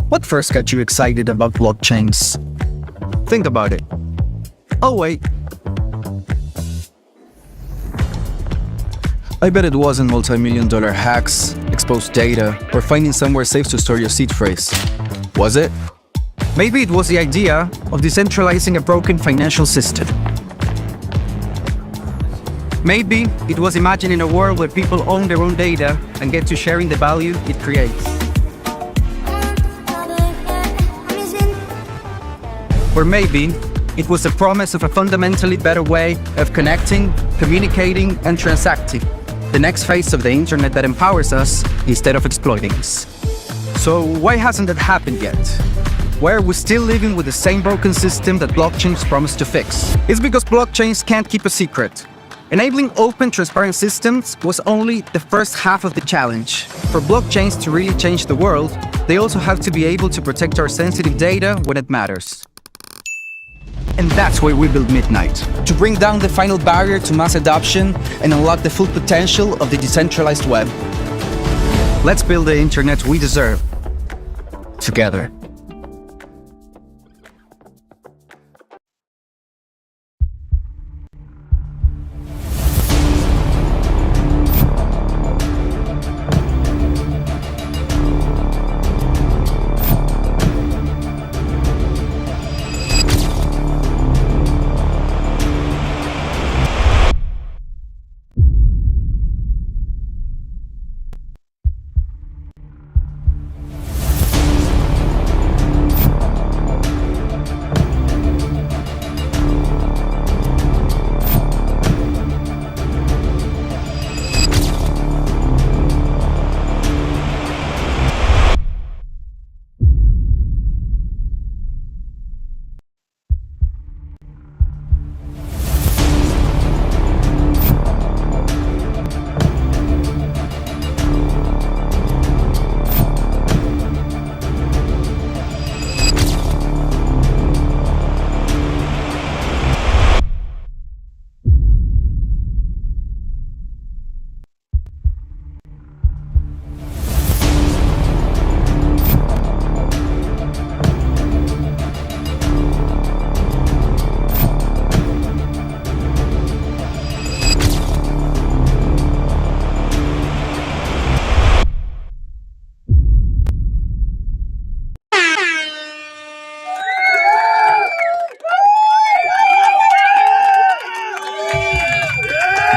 What first got you excited about blockchains? Think about it. Oh wait, I bet it wasn't multi-million-dollar hacks, exposed data, or finding somewhere safe to store your seed phrase. Was it? Maybe it was the idea of decentralizing a broken financial system. Maybe it was imagining a world where people own their own data and get to sharing the value it creates. Or maybe it was the promise of a fundamentally better way of connecting, communicating, and transacting. The next phase of the internet that empowers us instead of exploiting us. So why hasn't that happened yet? Why are we still living with the same broken system that blockchains promise to fix? It's because blockchains can't keep a secret. Enabling open, transparent systems was only the first half of the challenge. For blockchains to really change the world, they also have to be able to protect our sensitive data when it matters. And that's why we built Midnight, to bring down the final barrier to mass adoption and unlock the full potential of the decentralized web. Let's build the internet we deserve, together.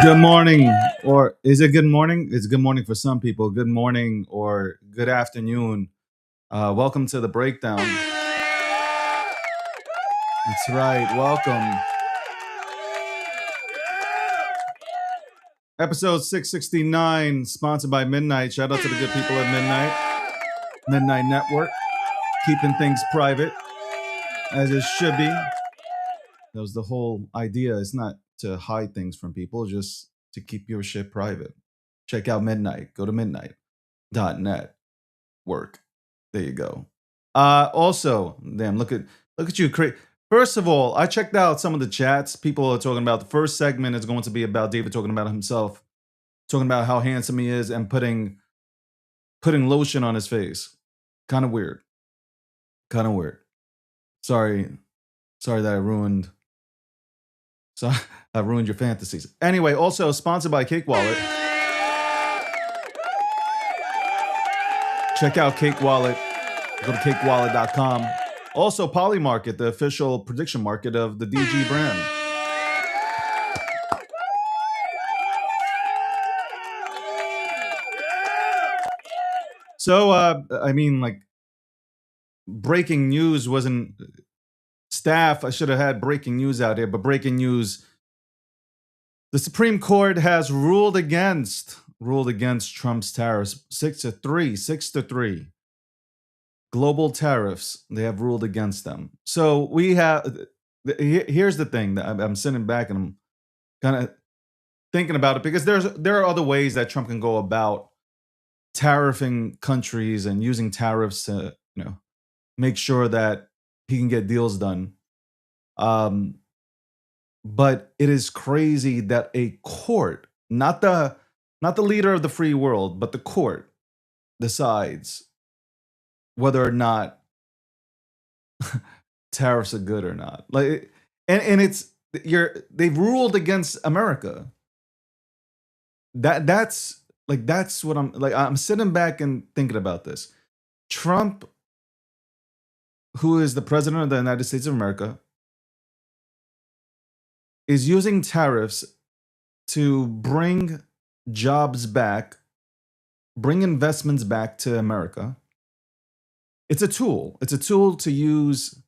Good morning, or is it good morning? It's good morning for some people. Good morning or good afternoon. Welcome to the breakdown. That's right. Welcome. Episode 669, sponsored by Midnight. Shout out to the good people at Midnight Network, keeping things private as it should be. That was the whole idea. It's not to hide things from people, just to keep your shit private. Check out Midnight. Go to midnight.net. Work. There you go. Also, damn, look at you. First of all, I checked out some of the chats. People are talking about the first segment is going to be about David talking about himself, talking about how handsome he is, and putting lotion on his face. Kind of weird. Sorry that I ruined. So I ruined your fantasies. Anyway, also sponsored by Cake Wallet. Check out Cake Wallet. Go to cakewallet.com. Also, Polymarket, the official prediction market of the DG brand. So, I mean, like, breaking news wasn't... Staff, I should have had breaking news out here, but breaking news. The Supreme Court has ruled against Trump's tariffs 6-3. Global tariffs, they have ruled against them. So we have, here's the thing that I'm sitting back and I'm kind of thinking about it, because there are other ways that Trump can go about tariffing countries and using tariffs to, make sure that he can get deals done. But it is crazy that a court, not the leader of the free world, but the court decides whether or not tariffs are good or not. Like, and it's they've ruled against America. That's what I'm sitting back and thinking about this. Trump, who is the president of the United States of America, is using tariffs to bring jobs back, bring investments back to America. It's a tool. It's a tool to use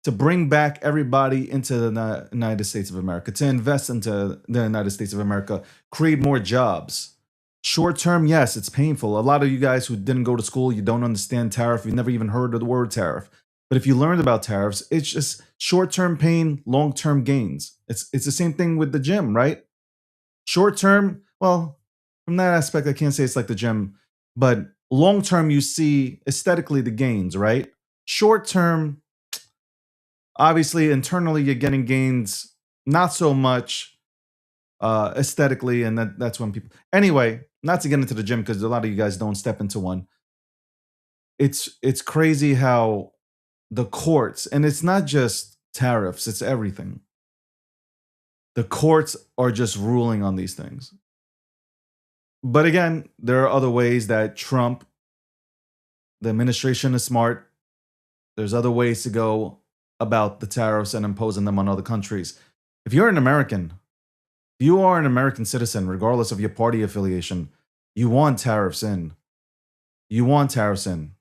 to bring back everybody into the United States of America, to invest into the United States of America, create more jobs. Short term, yes, it's painful. A lot of you guys who didn't go to school, you don't understand tariff, you've never even heard of the word tariff. But if you learned about tariffs, it's just short term pain, long term gains. It's the same thing with the gym, right? Short term, well, from that aspect, I can't say it's like the gym, but long term, you see aesthetically the gains, right? Short term, obviously, internally, you're getting gains, not so much aesthetically, and that's when people. Anyway, not to get into the gym because a lot of you guys don't step into one. It's crazy how the courts, and it's not just tariffs, it's everything. The courts are just ruling on these things. But again, there are other ways that Trump, the administration is smart. There's other ways to go about the tariffs and imposing them on other countries. If you're an American, if you are an American citizen, regardless of your party affiliation, you want tariffs in. You want tariffs in.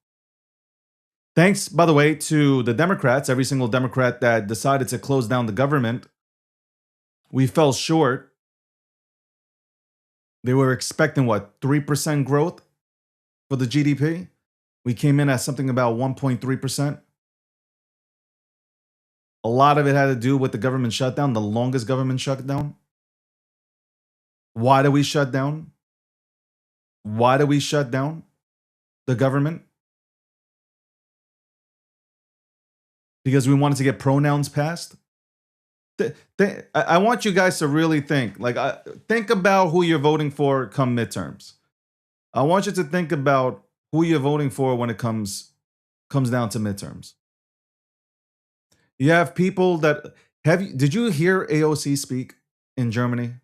Thanks, by the way, to the Democrats, every single Democrat that decided to close down the government. We fell short. They were expecting, what, 3% growth for the GDP? We came in at something about 1.3%. A lot of it had to do with the government shutdown, the longest government shutdown. Why do we shut down? Why do we shut down the government? Because we wanted to get pronouns passed? I want you guys to really think. Think about who you're voting for come midterms. I want you to think about who you're voting for when it comes down to midterms. You have people that did you hear AOC speak in Germany?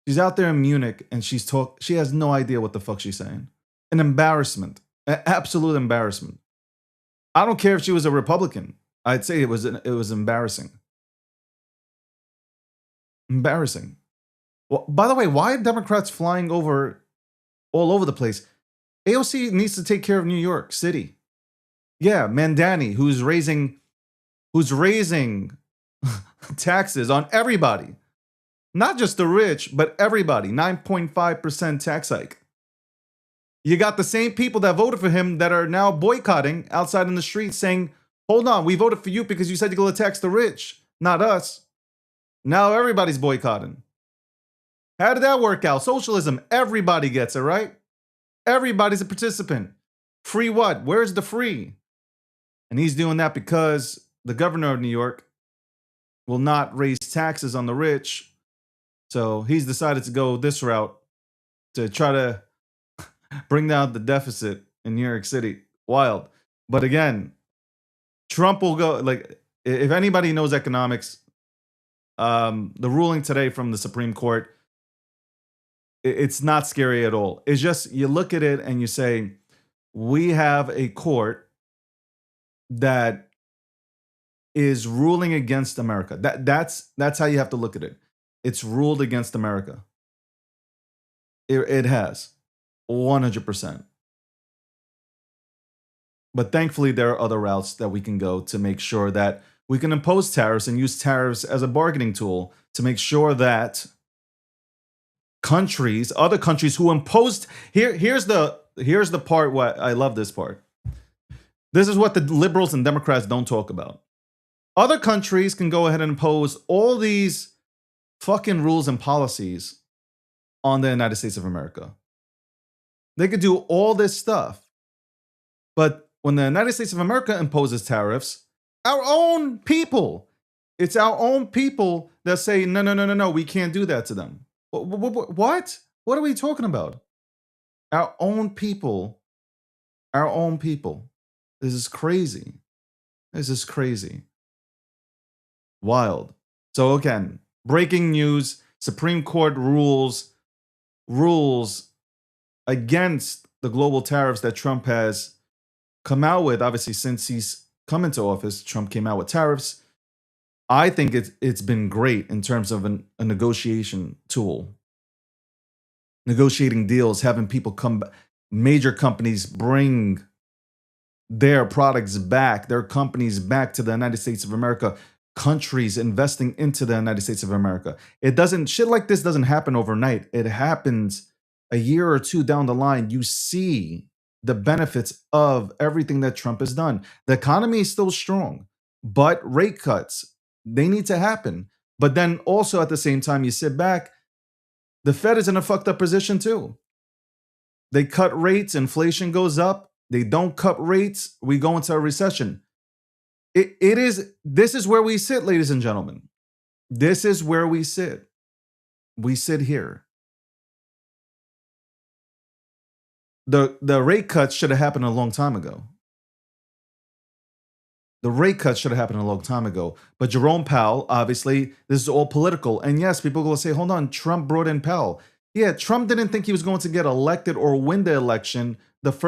She's out there in Munich and she has no idea what the fuck she's saying. An embarrassment. An absolute embarrassment. I don't care if she was a Republican. I'd say it was embarrassing. Embarrassing. Well, by the way, why are Democrats flying all over the place? AOC needs to take care of New York City. Yeah, Mandani, who's raising taxes on everybody. Not just the rich, but everybody. 9.5% tax hike. You got the same people that voted for him that are now boycotting outside in the streets saying, hold on, we voted for you because you said you're going to tax the rich, not us. Now everybody's boycotting. How did that work out? Socialism, everybody gets it, right? Everybody's a participant. Free what? Where's the free? And he's doing that because the governor of New York will not raise taxes on the rich. So he's decided to go this route to try to bring down the deficit in New York City. Wild. But again, Trump will go, if anybody knows economics, the ruling today from the Supreme Court, it's not scary at all. It's just, you look at it and you say, we have a court that is ruling against America. That's how you have to look at it. It's ruled against America. It has 100%. But thankfully, there are other routes that we can go to make sure that we can impose tariffs and use tariffs as a bargaining tool to make sure that other countries who imposed, here's the part where I love this part. This is what the liberals and Democrats don't talk about. Other countries can go ahead and impose all these fucking rules and policies on the United States of America. They could do all this stuff. But when the United States of America imposes tariffs, our own people, it's our own people that say, no, we can't do that to them. What? What are we talking about? Our own people Our own people. This is crazy. This is crazy. Wild. So again, breaking news, Supreme Court rules against the global tariffs that Trump has come out with. Obviously, since he's come into office, Trump came out with tariffs. I think it's been great in terms of a negotiation tool. Negotiating deals, having people come, major companies bring their products back, their companies back to the United States of America, countries investing into the United States of America. Shit like this doesn't happen overnight. It happens a year or two down the line. You see the benefits of everything that Trump has done. The economy is still strong, but rate cuts, they need to happen. But then also at the same time, you sit back, the Fed is in a fucked up position too. They cut rates, inflation goes up. They don't cut rates, we go into a recession. This is where we sit, ladies and gentlemen. This is where we sit. We sit here. The rate cuts should have happened a long time ago. The rate cuts should have happened a long time ago. But Jerome Powell, obviously, this is all political. And yes, people will say, hold on, Trump brought in Powell. Yeah, Trump didn't think he was going to get elected or win the election the first